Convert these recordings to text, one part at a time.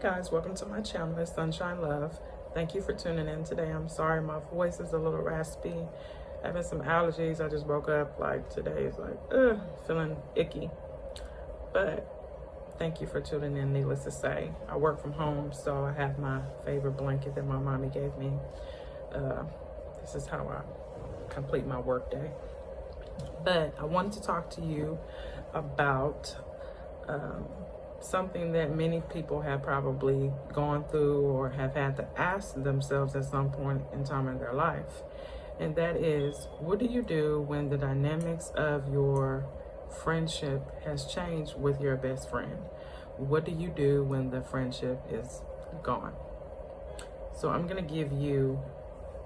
guys, welcome to my channel. It's Sunshine Love. Thank you for tuning in today. I'm sorry my voice is a little raspy. Having some allergies. I just woke up like today is like feeling icky. But thank you for tuning in. Needless to say, I work from home, so I have my favorite blanket that my mommy gave me. This is how I complete my work day. But I wanted to talk to you about something that many people have probably gone through or have had to ask themselves at some point in time in their life. And that is, what do you do when the dynamics of your friendship has changed with your best friend? What do you do when the friendship is gone? So I'm going to give you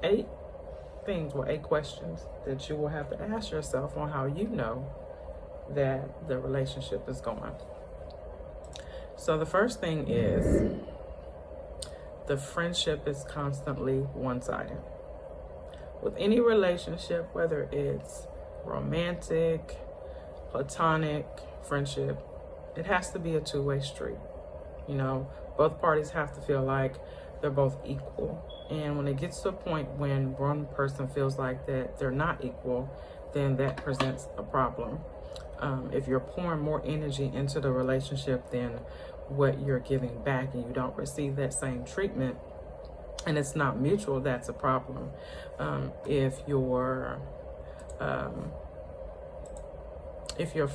8 questions that you will have to ask yourself on how you know that the relationship is gone. So the first thing is, the friendship is constantly one-sided. With any relationship, whether it's romantic, platonic, friendship, it has to be a two-way street. You know, both parties have to feel like they're both equal. And when it gets to a point when one person feels like that they're not equal, then that presents a problem. If you're pouring more energy into the relationship than what you're giving back, and you don't receive that same treatment, and it's not mutual, that's a problem. If your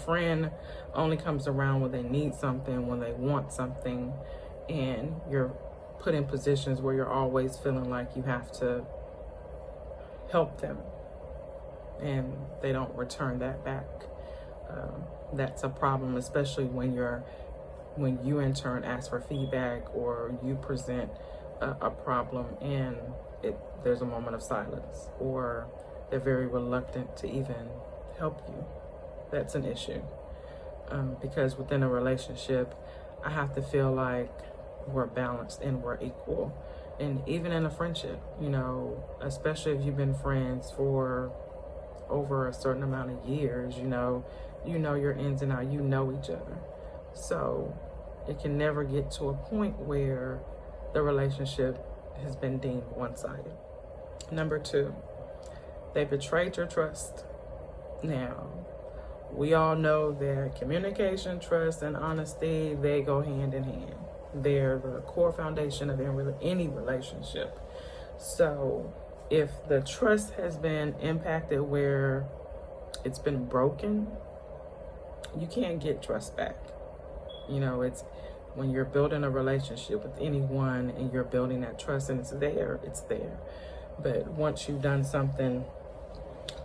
friend only comes around when they need something, when they want something, and you're put in positions where you're always feeling like you have to help them, and they don't return that back, that's a problem, especially when you in turn ask for feedback, or you present a problem and there's a moment of silence, or they're very reluctant to even help you. That's an issue, because within a relationship, I have to feel like we're balanced and we're equal. And even in a friendship, you know, especially if you've been friends for over a certain amount of years, you know your ins and outs, you know each other. So it can never get to a point where the relationship has been deemed one-sided. Number 2, they betrayed your trust. Now, we all know that communication, trust, and honesty, they go hand in hand. They're the core foundation of any relationship. So if the trust has been impacted where it's been broken, you can't get trust back. You know, it's when you're building a relationship with anyone and you're building that trust and it's there. But once you've done something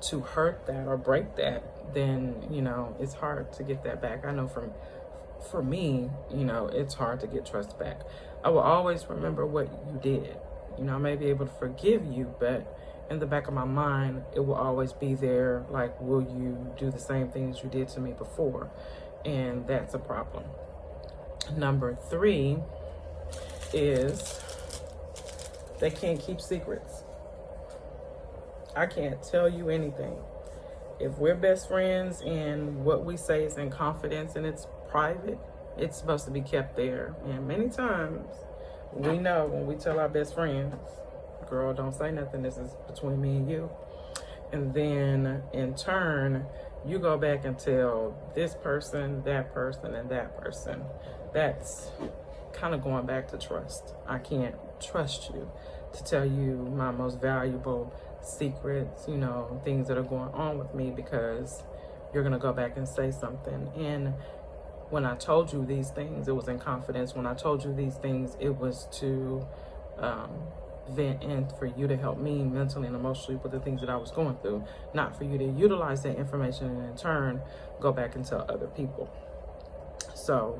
to hurt that or break that, then, you know, it's hard to get that back. I know for me, you know, it's hard to get trust back. I will always remember what you did. You know, I may be able to forgive you, but in the back of my mind, it will always be there, like, will you do the same things you did to me before? And that's a problem. Number 3 is they can't keep secrets. I can't tell you anything. If we're best friends and what we say is in confidence and it's private, it's supposed to be kept there. And many times we know when we tell our best friends, girl, don't say nothing, this is between me and you. And then in turn, you go back and tell this person, that person, and that person. That's kind of going back to trust. I can't trust you to tell you my most valuable secrets, you know, things that are going on with me, because you're going to go back and say something. And when I told you these things, it was in confidence. When I told you these things, it was to vent and for you to help me mentally and emotionally with the things that I was going through, not for you to utilize that information and in turn go back and tell other people. So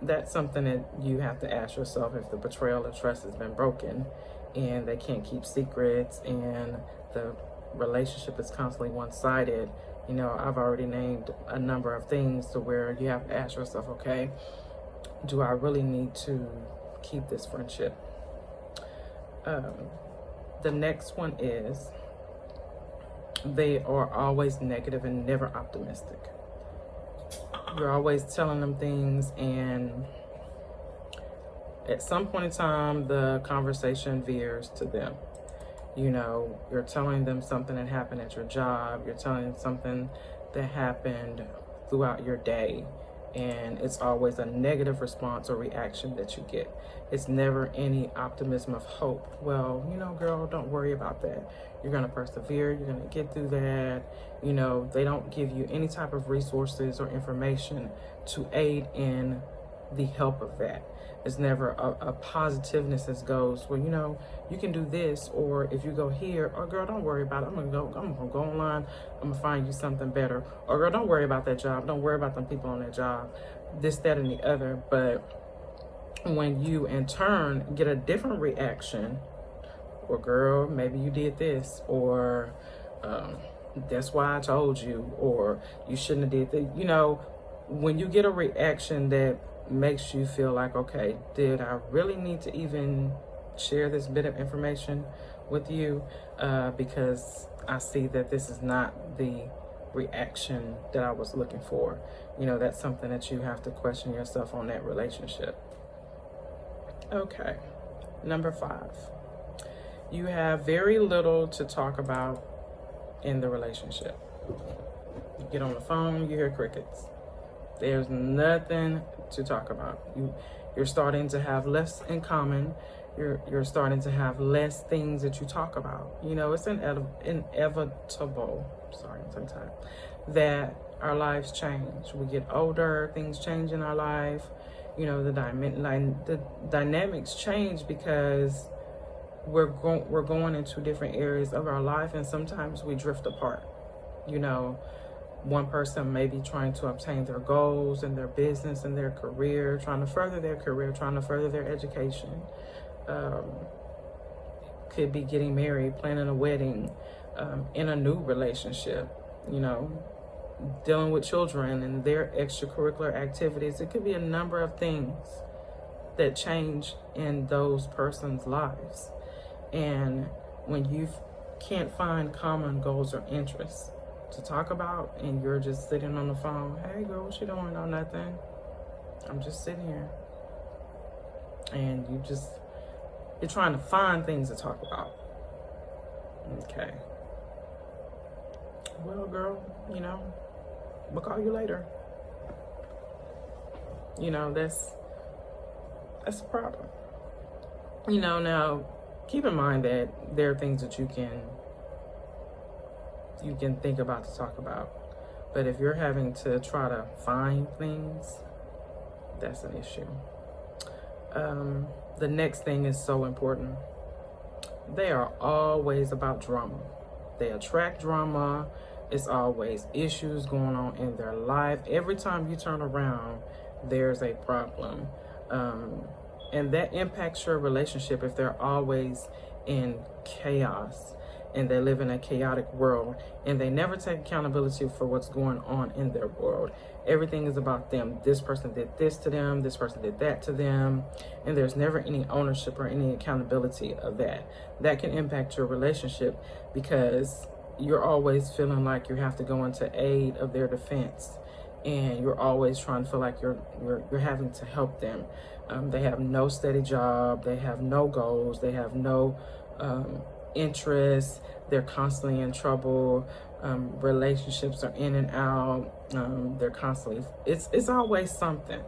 that's something that you have to ask yourself. If the betrayal of trust has been broken and they can't keep secrets and the relationship is constantly one-sided, you know, I've already named a number of things to where you have to ask yourself, okay, do I really need to keep this friendship? The next one is they are always negative and never optimistic. You're always telling them things and At some point in time, the conversation veers to them. You know, you're telling them something that happened at your job. You're telling them something that happened throughout your day. And it's always a negative response or reaction that you get. It's never any optimism of hope. Well, you know, girl, don't worry about that. You're going to persevere. You're going to get through that. You know, they don't give you any type of resources or information to aid in the help of that. It's never a positiveness that goes, well, you know, you can do this, or if you go here, or girl, don't worry about it. I'm gonna go online. I'm gonna find you something better. Or girl, don't worry about that job. Don't worry about them people on that job. This, that, and the other. But when you in turn get a different reaction, or girl, maybe you did this, or that's why I told you, or you shouldn't have did that. You know, when you get a reaction that makes you feel like, okay, did I really need to even share this bit of information with you? Because I see that this is not the reaction that I was looking for. You know, that's something that you have to question yourself on that relationship. Okay, number 5. You have very little to talk about in the relationship. You get on the phone, you hear crickets. There's nothing to talk about. You're starting to have less in common. You're starting to have less things that you talk about. You know, it's inevitable. Sorry, I'm tongue tied. That our lives change. We get older. Things change in our life. You know, the dynamics change because we're going into different areas of our life, and sometimes we drift apart. You know. One person may be trying to obtain their goals in their business and their career, trying to further their career, trying to further their education. Could be getting married, planning a wedding, in a new relationship, you know, dealing with children and their extracurricular activities. It could be a number of things that change in those persons' lives. And when you can't find common goals or interests to talk about, and you're just sitting on the phone, hey girl, what you doing? Oh, nothing. I'm just sitting here. And you're trying to find things to talk about. Okay. Well, girl, you know, we'll call you later. You know, that's a problem. You know, now keep in mind that there are things that you can think about to talk about. But if you're having to try to find things, that's an issue. The next thing is so important. They are always about drama. They attract drama. It's always issues going on in their life. Every time you turn around, there's a problem. And that impacts your relationship if they're always in chaos and they live in a chaotic world and they never take accountability for what's going on in their world. Everything is about them. This person did this to them, this person did that to them, and there's never any ownership or any accountability of that. That can impact your relationship because you're always feeling like you have to go into aid of their defense, and you're always trying to feel like you're having to help them. They have no steady job, they have no goals, they have no interests, they're constantly in trouble, relationships are in and out, they're constantly, it's always something.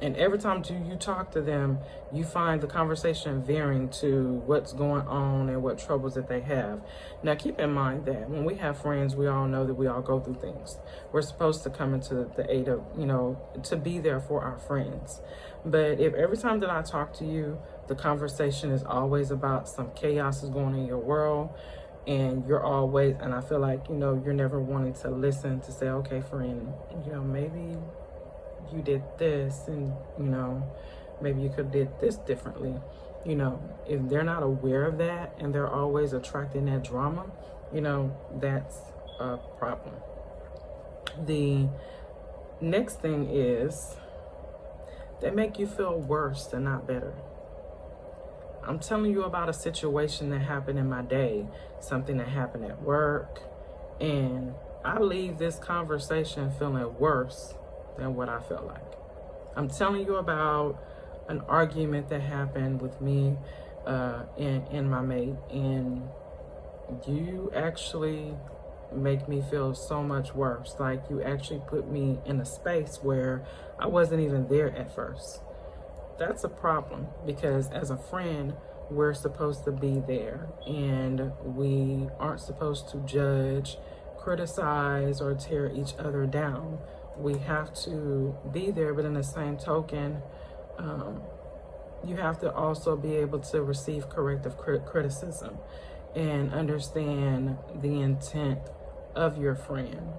And every time you talk to them, you find the conversation veering to what's going on and what troubles that they have. Now, keep in mind that when we have friends, we all know that we all go through things. We're supposed to come into the aid of, you know, to be there for our friends. But if every time that I talk to you, the conversation is always about some chaos is going on in your world, and you're always, and I feel like, you know, you're never wanting to listen to say, okay, friend, you know, maybe you did this, and you know, maybe you could have did this differently. You know, if they're not aware of that and they're always attracting that drama, you know, that's a problem. The next thing is they make you feel worse and not better. I'm telling you about a situation that happened in my day, something that happened at work, and I leave this conversation feeling worse than what I felt like. I'm telling you about an argument that happened with me and my mate, and you actually make me feel so much worse. Like, you actually put me in a space where I wasn't even there at first. That's a problem, because as a friend, we're supposed to be there, and we aren't supposed to judge, criticize, or tear each other down. We have to be there, but in the same token, you have to also be able to receive corrective criticism and understand the intent of your friend.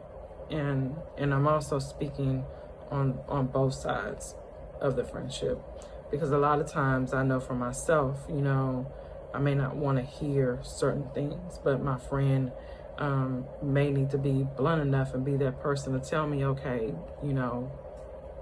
And I'm also speaking on both sides of the friendship, because a lot of times I know for myself, you know, I may not want to hear certain things, but my friend may need to be blunt enough and be that person to tell me, okay, you know,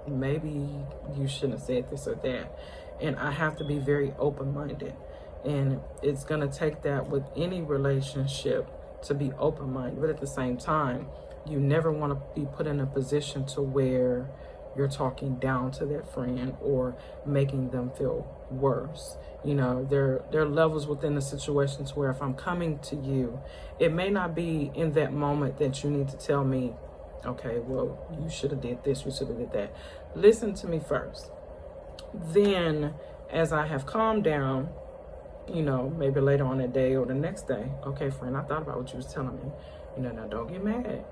maybe you shouldn't have said this or that. And I have to be very open-minded. And it's going to take that with any relationship, to be open-minded. But at the same time, you never want to be put in a position to where you're talking down to that friend or making them feel worse. You know, there are levels within the situations where if I'm coming to you, it may not be in that moment that you need to tell me, okay, well, you should have did this, you should have did that. Listen to me first. Then, as I have calmed down, you know, maybe later on that day or the next day, okay, friend, I thought about what you was telling me. You know, now don't get mad,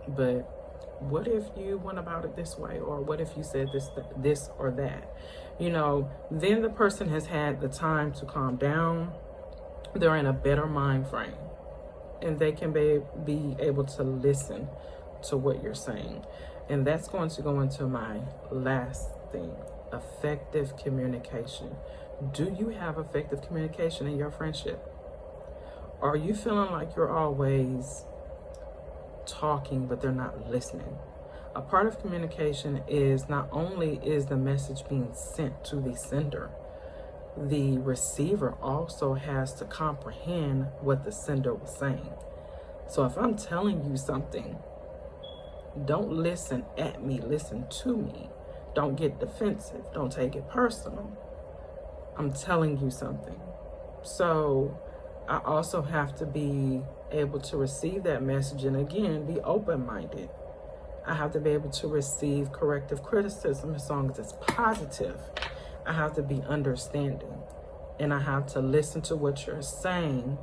but what if you went about it this way? Or what if you said this or that? You know, then the person has had the time to calm down. They're in a better mind frame, and they can be able to listen to what you're saying. And that's going to go into my last thing: effective communication. Do you have effective communication in your friendship? Are you feeling like you're always talking but they're not listening? A part of communication is not only is the message being sent to the sender, the receiver also has to comprehend what the sender was saying. So if I'm telling you something, don't listen at me, listen to me. Don't get defensive, don't take it personal. I'm telling you something. So I also have to be able to receive that message, and again, be open-minded. I have to be able to receive corrective criticism as long as it's positive. I have to be understanding, and I have to listen to what you're saying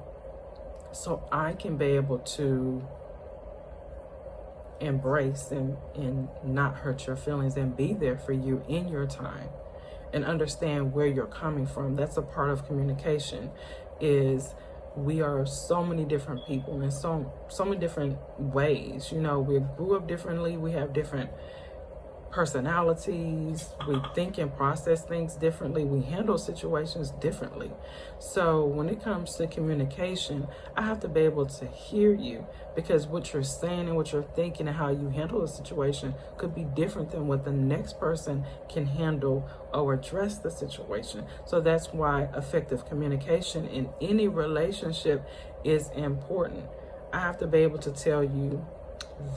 so I can be able to embrace and not hurt your feelings, and be there for you in your time, and understand where you're coming from. That's a part of communication. Is we are so many different people in so many different ways. You know, we grew up differently. We have different personalities. We think and process things differently. We handle situations differently. So when it comes to communication, I have to be able to hear you, because what you're saying and what you're thinking and how you handle a situation could be different than what the next person can handle or address the situation. So that's why effective communication in any relationship is important. I have to be able to tell you,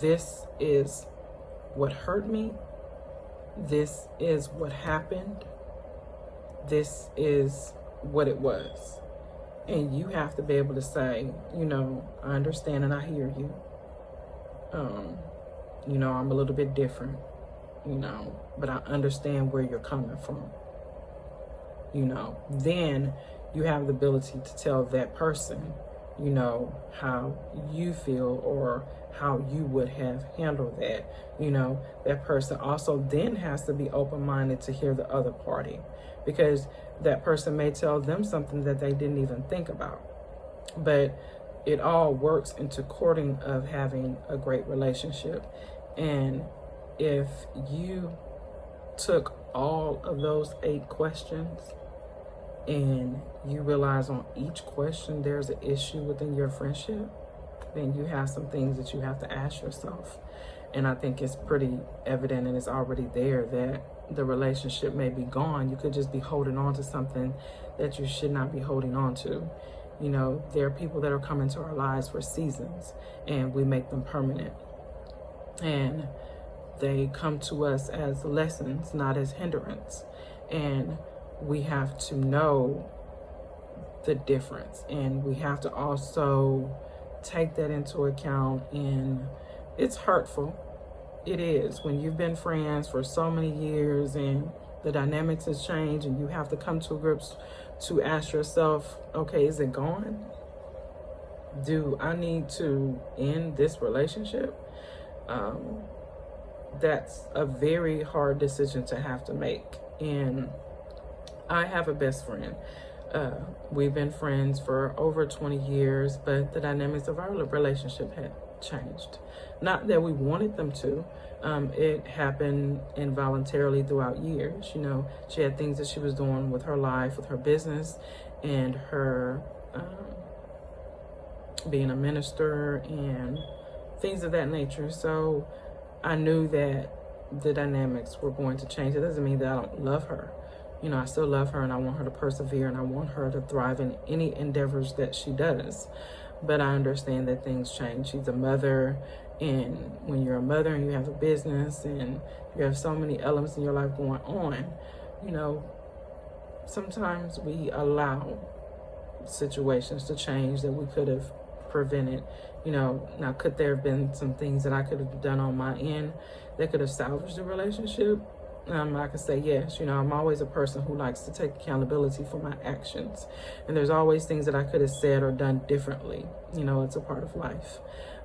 this is what hurt me. This is what happened. This is what it was. And you have to be able to say, you know, I understand and I hear you. You know, I'm a little bit different, you know, but I understand where you're coming from. You know, then you have the ability to tell that person, you know, how you feel or how you would have handled that. You know, that person also then has to be open-minded to hear the other party, because that person may tell them something that they didn't even think about. But it all works into courting of having a great relationship. And if you took all of those 8 questions and you realize on each question there's an issue within your friendship, then you have some things that you have to ask yourself. And I think it's pretty evident and it's already there that the relationship may be gone. You could just be holding on to something that you should not be holding on to. You know, there are people that are coming to our lives for seasons, and we make them permanent. And they come to us as lessons, not as hindrance. And we have to know the difference, and we have to also take that into account. And it's hurtful. It is, when you've been friends for so many years and the dynamics has changed, and you have to come to grips to ask yourself, okay, is it gone? Do I need to end this relationship? That's a very hard decision to have to make. And I have a best friend. We've been friends for over 20 years, but the dynamics of our relationship had changed. Not that we wanted them to. It happened involuntarily throughout years. You know, she had things that she was doing with her life, with her business, and her being a minister and things of that nature. So I knew that the dynamics were going to change. It doesn't mean that I don't love her. You know, I still love her, and I want her to persevere, and I want her to thrive in any endeavors that she does. But I understand that things change. She's a mother, and when you're a mother and you have a business and you have so many elements in your life going on, you know, sometimes we allow situations to change that we could have prevented. You know, now could there have been some things that I could have done on my end that could have salvaged the relationship? I could say yes. You know, I'm always a person who likes to take accountability for my actions. And there's always things that I could have said or done differently. You know, it's a part of life.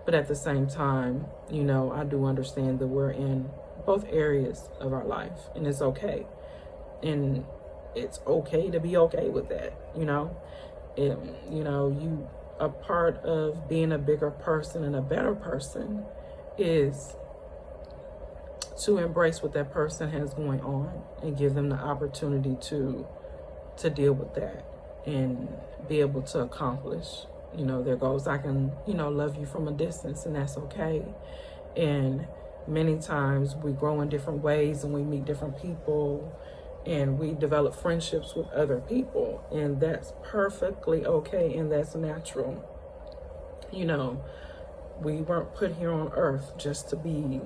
But at the same time, you know, I do understand that we're in both areas of our life, and it's okay. And it's okay to be okay with that, you know. And, you know, a part of being a bigger person and a better person is to embrace what that person has going on and give them the opportunity to deal with that and be able to accomplish, you know, their goals. I can, you know, love you from a distance, and that's okay. And many times we grow in different ways, and we meet different people, and we develop friendships with other people, and that's perfectly okay, and that's natural. You know, we weren't put here on earth just to be,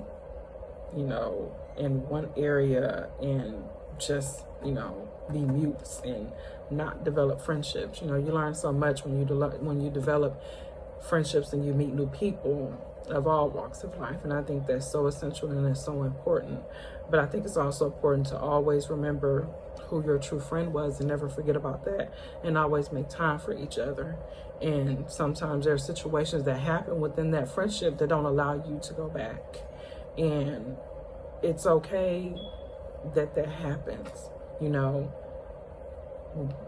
you know, in one area and just, you know, be mutes and not develop friendships. You know, you learn so much when you develop friendships and you meet new people of all walks of life. And I think that's so essential and it's so important. But I think it's also important to always remember who your true friend was and never forget about that, and always make time for each other. And sometimes there are situations that happen within that friendship that don't allow you to go back. And it's okay that that happens. You know,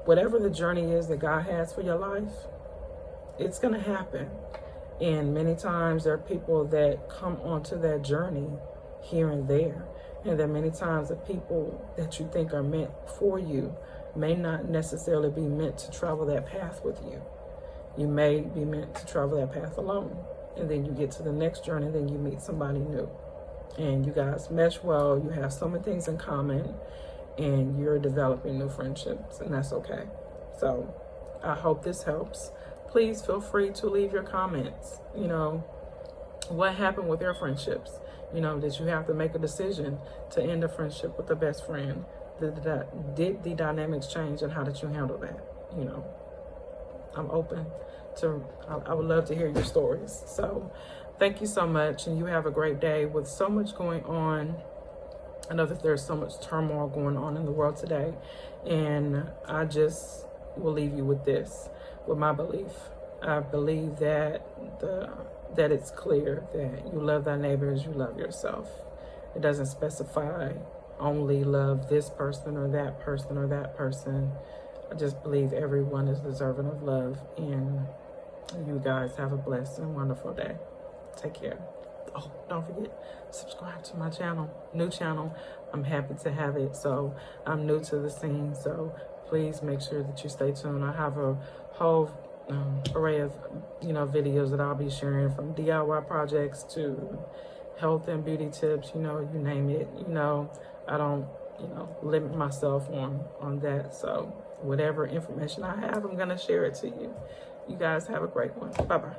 whatever the journey is that God has for your life, it's going to happen. And many times there are people that come onto that journey here and there. And there are many times the people that you think are meant for you may not necessarily be meant to travel that path with you. You may be meant to travel that path alone. And then you get to the next journey, and then you meet somebody new. And you guys mesh well, you have so many things in common, and you're developing new friendships, and that's okay. So I hope this helps. Please feel free to leave your comments. You know, what happened with your friendships? You know, did you have to make a decision to end a friendship with a best friend? Did the dynamics change, and how did you handle that? You know, I'm open to, I would love to hear your stories. So thank you so much, and you have a great day. With so much going on, I know that there's so much turmoil going on in the world today, and I just will leave you with this, with my belief. I believe that that it's clear that you love thy neighbors, you love yourself. It doesn't specify only love this person or that person or that person. I just believe everyone is deserving of love, and you guys have a blessed and wonderful day. Take care. Oh, don't forget, subscribe to my channel, new channel. I'm happy to have it. So I'm new to the scene. So please make sure that you stay tuned. I have a whole array of, you know, videos that I'll be sharing, from DIY projects to health and beauty tips, you know, you name it. You know, I don't, you know, limit myself on that. So whatever information I have, I'm going to share it to you. You guys have a great one. Bye-bye.